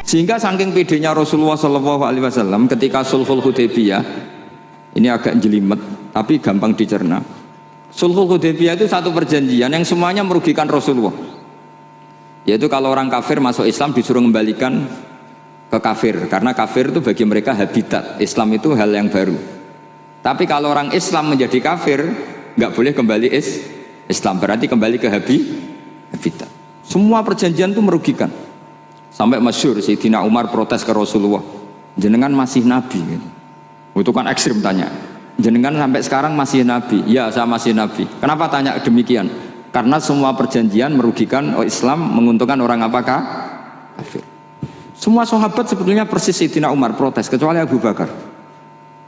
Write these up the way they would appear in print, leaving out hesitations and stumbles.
Sehingga saking pedenya Rasulullah SAW ketika Sulhul Hudaybiyah, ini agak jelimet tapi gampang dicerna. Sulhul Hudaybiyah itu satu perjanjian yang semuanya merugikan Rasulullah. Yaitu kalau orang kafir masuk Islam disuruh kembalikan ke kafir, karena kafir itu bagi mereka habitat. Islam itu hal yang baru. Tapi kalau orang Islam menjadi kafir, nggak boleh kembali Islam, berarti kembali ke habitat. Semua perjanjian itu merugikan. Sampai masyhur Sayyidina Umar protes ke Rasulullah, jenengan masih nabi gitu. Itu kan ekstrim tanya, jenengan sampai sekarang masih nabi? Ya, saya masih nabi. Kenapa tanya demikian? Karena semua perjanjian merugikan Islam, menguntungkan orang apakah? Kafir. Semua sahabat sebetulnya persis Sayyidina Umar protes, kecuali Abu Bakar.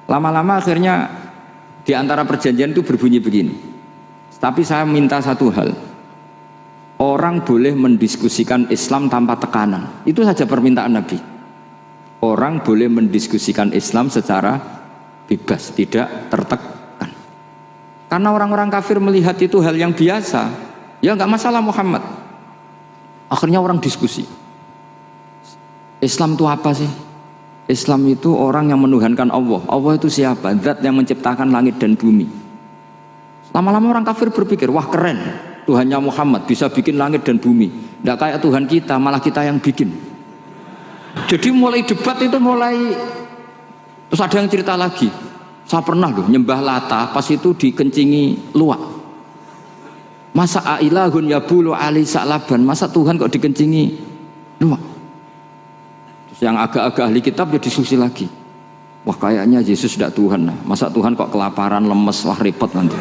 Lama-lama akhirnya di antara perjanjian itu berbunyi begini. Tapi saya minta satu hal, orang boleh mendiskusikan Islam tanpa tekanan. Itu saja permintaan Nabi. Orang boleh mendiskusikan Islam secara bebas, tidak tertekan. Karena orang-orang kafir melihat itu hal yang biasa. Ya nggak masalah Muhammad. Akhirnya orang diskusi. Islam itu apa sih? Islam itu orang yang menuhankan Allah. Allah itu siapa? Zat yang menciptakan langit dan bumi. Lama-lama orang kafir berpikir, wah keren, Tuhannya Muhammad bisa bikin langit dan bumi. Tidak kayak Tuhan kita, malah kita yang bikin. Jadi mulai debat itu terus ada yang cerita lagi. Saya pernah loh nyembah Lata, pas itu dikencingi luwak. Masa ailahun yabulu ali sa'laban, masa Tuhan kok dikencingi luwak? Terus yang agak-agak ahli kitab ya diskusi lagi. Wah kayaknya Yesus tidak Tuhan. Masa Tuhan kok kelaparan, lemes, wah repot nanti.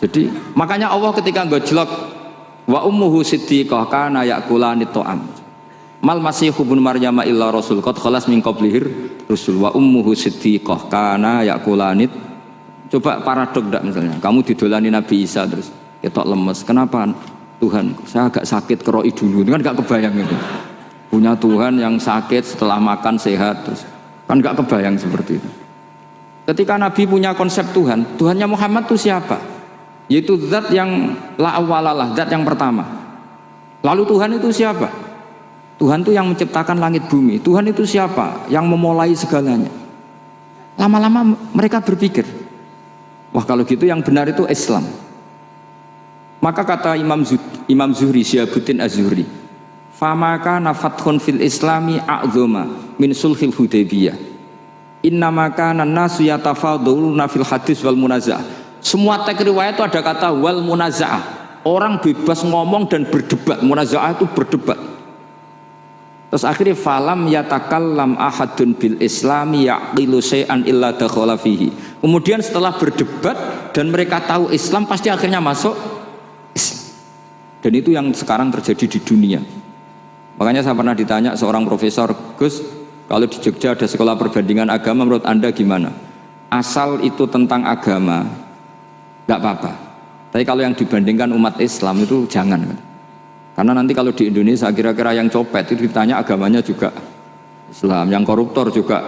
Jadi makanya Allah ketika gojlok wa ummuhu siddiqah kana yakulanit ta'am. Mal masihu ibnu Maryam illa rasul qad khalas min qablihir rusul wa ummuhu siddiqah kana yakulanit. Coba paradok enggak misalnya, kamu didolani Nabi Isa terus ketok lemes. Kenapa Tuhan? Saya agak sakit keroi dulu. Itu kan enggak kebayang itu. Punya Tuhan yang sakit setelah makan sehat terus. Kan enggak kebayang seperti itu. Ketika Nabi punya konsep Tuhan, Tuhannya Muhammad itu siapa? Yaitu zat yang la awalalah, zat yang pertama. Lalu Tuhan itu siapa? Tuhan itu yang menciptakan langit bumi. Tuhan itu siapa? Yang memulai segalanya. Lama-lama mereka berpikir, wah kalau gitu yang benar itu Islam. Maka kata Imam Zuhri, Syihabuddin Az-Zuhri, famaka nafathun fil islami a'zoma min sulhil hudaybiyah. Innamaka nasu yatafaduluna fil hadis wal munazah. Semua teks riwayat itu ada kata wal munaza'ah. Orang bebas ngomong dan berdebat. Munaza'ah itu berdebat. Terus akhirnya falam yatakallam ahadun bil islami yaqilu syai'an illa dakhala fihi. Kemudian setelah berdebat dan mereka tahu Islam, pasti akhirnya masuk Islam. Dan itu yang sekarang terjadi di dunia. Makanya saya pernah ditanya seorang profesor, Gus, kalau di Jogja ada sekolah perbandingan agama, menurut Anda gimana? Asal itu tentang agama, nggak apa-apa. Tapi kalau yang dibandingkan umat Islam itu jangan. Karena nanti kalau di Indonesia kira-kira yang copet itu ditanya agamanya juga Islam, yang koruptor juga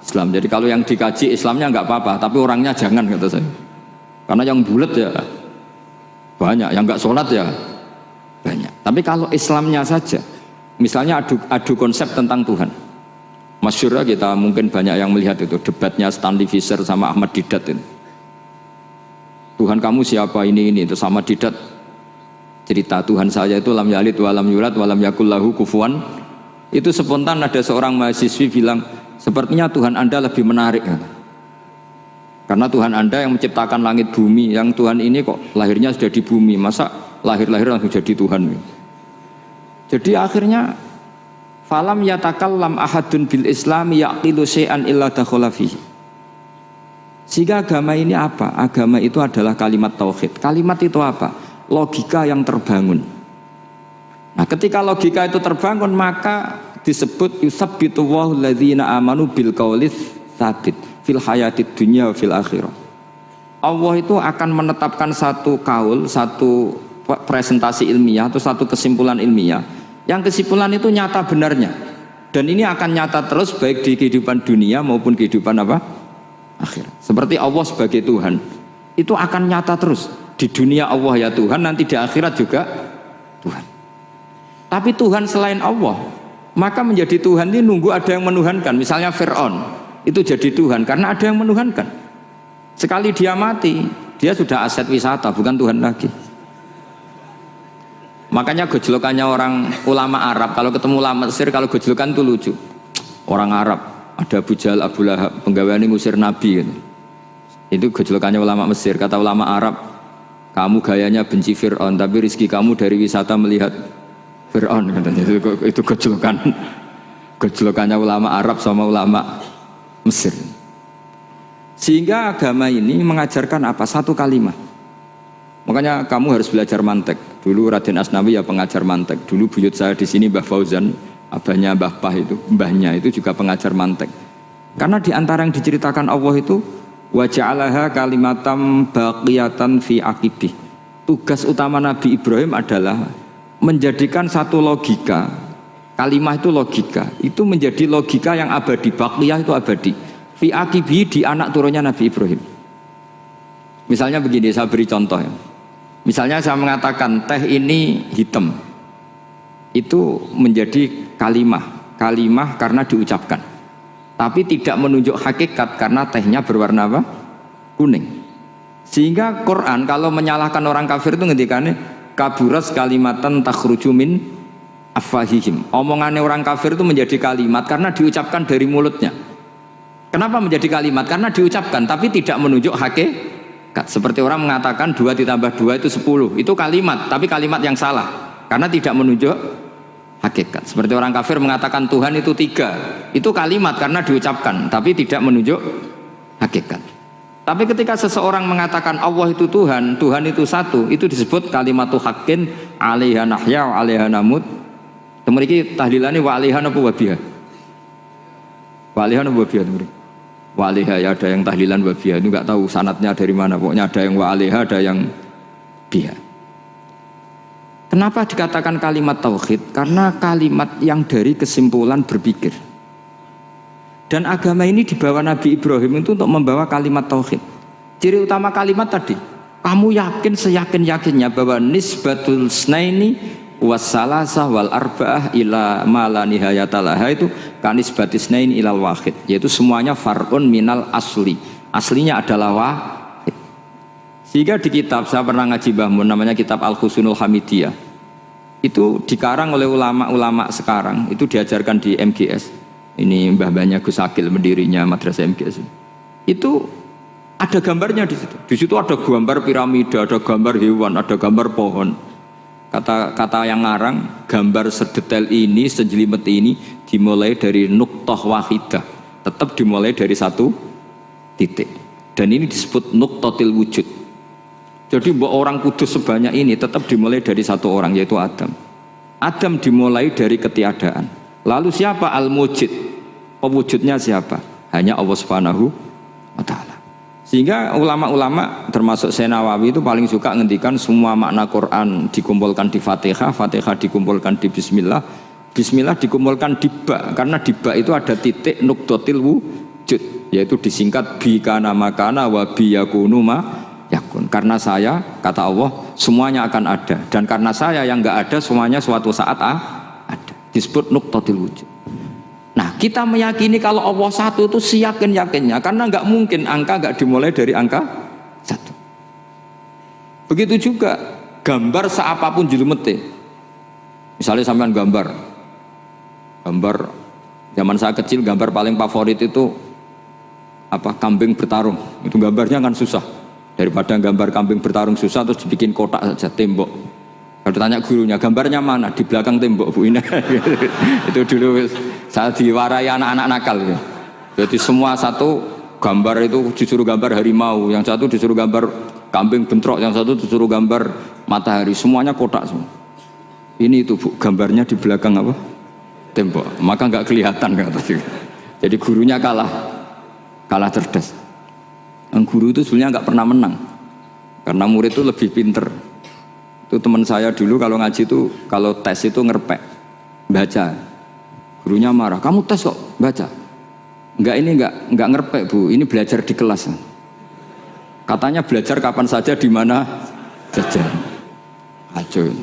Islam. Jadi kalau yang dikaji Islamnya nggak apa-apa, tapi orangnya jangan, kata saya. Karena yang bulat ya banyak, yang nggak sholat ya banyak. Tapi kalau Islamnya saja, misalnya adu konsep tentang Tuhan. Masyhur kita mungkin banyak yang melihat itu debatnya Stanley Fischer sama Ahmad Didat itu. Tuhan kamu siapa ini itu sama Didat cerita Tuhan saya itu lam yalid wa lam yulad wa lam yakul lahu kufuwan. Itu spontan ada seorang mahasiswi bilang, sepertinya Tuhan Anda lebih menarik karena Tuhan Anda yang menciptakan langit bumi, yang Tuhan ini kok lahirnya sudah di bumi, masa lahir-lahir langsung jadi Tuhan. Jadi akhirnya falam yatakallam ahadun bil islami yaqilu syai'an illa dakhala fihi. Sehingga agama ini apa? Agama itu adalah kalimat tauhid. Kalimat itu apa? Logika yang terbangun. Nah, ketika logika itu terbangun, maka disebut yusabbitu Allahu alladzina amanu bil qaulis tsabit fil hayatid dunya wa fil akhirah. Allah itu akan menetapkan satu kaul, satu presentasi ilmiah atau satu kesimpulan ilmiah. Yang kesimpulan itu nyata benarnya. Dan ini akan nyata terus baik di kehidupan dunia maupun kehidupan apa? Akhir. Seperti Allah sebagai Tuhan, itu akan nyata terus. Di dunia Allah ya Tuhan, nanti di akhirat juga Tuhan. Tapi Tuhan selain Allah, Maka menjadi Tuhan ini nunggu ada yang menuhankan. Misalnya Fir'aun itu jadi Tuhan karena ada yang menuhankan. Sekali dia mati, dia sudah aset wisata, bukan Tuhan lagi. Makanya gejolokannya orang ulama Arab, kalau ketemu ulama Mesir, kalau gejolokan itu lucu. Orang Arab, ada Abu Jahal, Abu Lahab, penggaweane ngusir Nabi gitu. Itu gejolokannya ulama Mesir. Kata ulama Arab, kamu gayanya benci Fir'aun, tapi rizki kamu dari wisata melihat Fir'aun katanya. Itu gejolokannya ulama Arab sama ulama Mesir. Sehingga agama ini mengajarkan apa? Satu kalimat. Makanya kamu harus belajar mantek. Dulu Raden Asnawi ya pengajar mantek. Dulu buyut saya di sini Mbah Fauzan, abahnya Mbah Pah itu, mbahnya itu juga pengajar mantek. Karena di antara yang diceritakan Allah itu wa ja'alaha kalimatam baqiyatan fi aqibih. Tugas utama Nabi Ibrahim adalah menjadikan satu logika, kalimah itu logika, itu menjadi logika yang abadi, baqiyah itu abadi. Fi aqibih, di anak turunnya Nabi Ibrahim. Misalnya begini, saya beri contoh ya. Misalnya saya mengatakan teh ini hitam, itu menjadi kalimah karena diucapkan, tapi tidak menunjuk hakikat karena tehnya berwarna apa? Kuning. Sehingga Quran kalau menyalahkan orang kafir itu ngendikannya kaburas kalimatan takhruju min afwahihim. Omongannya orang kafir itu menjadi kalimat karena diucapkan dari mulutnya. Kenapa menjadi kalimat? Karena diucapkan tapi tidak menunjuk hakikat. Seperti orang mengatakan 2 ditambah 2 itu 10. Itu kalimat, tapi kalimat yang salah karena tidak menunjuk hakikat. Seperti orang kafir mengatakan Tuhan itu 3. Itu kalimat karena diucapkan tapi tidak menunjuk hakikat. Tapi ketika seseorang mengatakan Allah itu Tuhan, Tuhan itu satu, itu disebut kalimatu haqqin 'alaiha nahya wa 'alaiha namut. Temriki tahlilane wa 'alaiha napa wa biha. Wa 'alaiha napa wa biha temriki. Wa 'alaiha ya ada yang tahlilan wa biha, itu enggak tahu sanadnya dari mana, pokoknya ada yang wa 'alaiha, ada yang biha. Kenapa dikatakan kalimat tauhid? Karena kalimat yang dari kesimpulan berpikir. Dan agama ini dibawa Nabi Ibrahim itu untuk membawa kalimat tauhid. Ciri utama kalimat tadi, kamu yakin seyakin-yakinnya bahwa nisbatul snaini wassalasah wal arba'ah ila ma la nihayatalaha itu kanisbatis snaini ilal wahid, yaitu semuanya far'un minal asli. Aslinya adalah wahid. Sehingga di kitab, saya pernah ngaji Mbah Mun, namanya kitab Al-Husunul Hamidiyah. Itu dikarang oleh ulama-ulama sekarang, itu diajarkan di MGS. Ini mbah-mbahnya Gus Akil, pendirinya madrasah MGS. Itu ada gambarnya di situ. Di situ ada gambar piramida, ada gambar hewan, ada gambar pohon. Kata yang ngarang, gambar sedetail ini, sejelimet ini dimulai dari nuqtah wahidah. Tetap dimulai dari satu titik. Dan ini disebut nuqtatil wujud. Jadi orang kudus sebanyak ini tetap dimulai dari satu orang, yaitu Adam. Adam dimulai dari ketiadaan. Lalu siapa al-mujid? Pewujudnya siapa? Hanya Allah Subhanahu wa ta'ala. Sehingga ulama-ulama termasuk Syekh Nawawi itu paling suka ngendikan semua makna Quran dikumpulkan di Fatihah, Fatihah dikumpulkan di Bismillah, Bismillah dikumpulkan di Ba, karena di Ba itu ada titik nuqtatil wujud, yaitu disingkat bi kana makana wa bi yakunu ma yakun. Karena saya, kata Allah, semuanya akan ada, dan karena saya yang enggak ada, semuanya suatu saat ada. Disebut nuqtatil wujud. Nah, kita meyakini kalau Allah satu itu seyakin-yakinnya, karena nggak mungkin angka nggak dimulai dari angka satu. Begitu juga gambar seapapun jilumete. Misalnya sampean gambar zaman saya kecil, gambar paling favorit itu apa? Kambing bertarung. Itu gambarnya kan susah. Daripada gambar kambing bertarung susah terus dibikin kotak saja, tembok. Kalau ditanya gurunya, gambarnya mana? Di belakang tembok, Bu Ina. Itu dulu saya diwarai anak-anak nakal. Jadi semua satu gambar itu disuruh gambar harimau, yang satu disuruh gambar kambing bentrok, yang satu disuruh gambar matahari, semuanya kotak semua. Ini itu Bu, gambarnya di belakang apa? Tembok. Maka nggak kelihatan kata. Jadi gurunya kalah cerdas. Yang guru itu sebenarnya nggak pernah menang, karena murid itu lebih pinter. Itu teman saya dulu kalau ngaji itu, kalau tes itu ngerpek, baca. Gurunya marah, kamu tes kok baca? Enggak ngerpek Bu, ini belajar di kelas. Katanya belajar kapan saja, di mana saja. Acuh.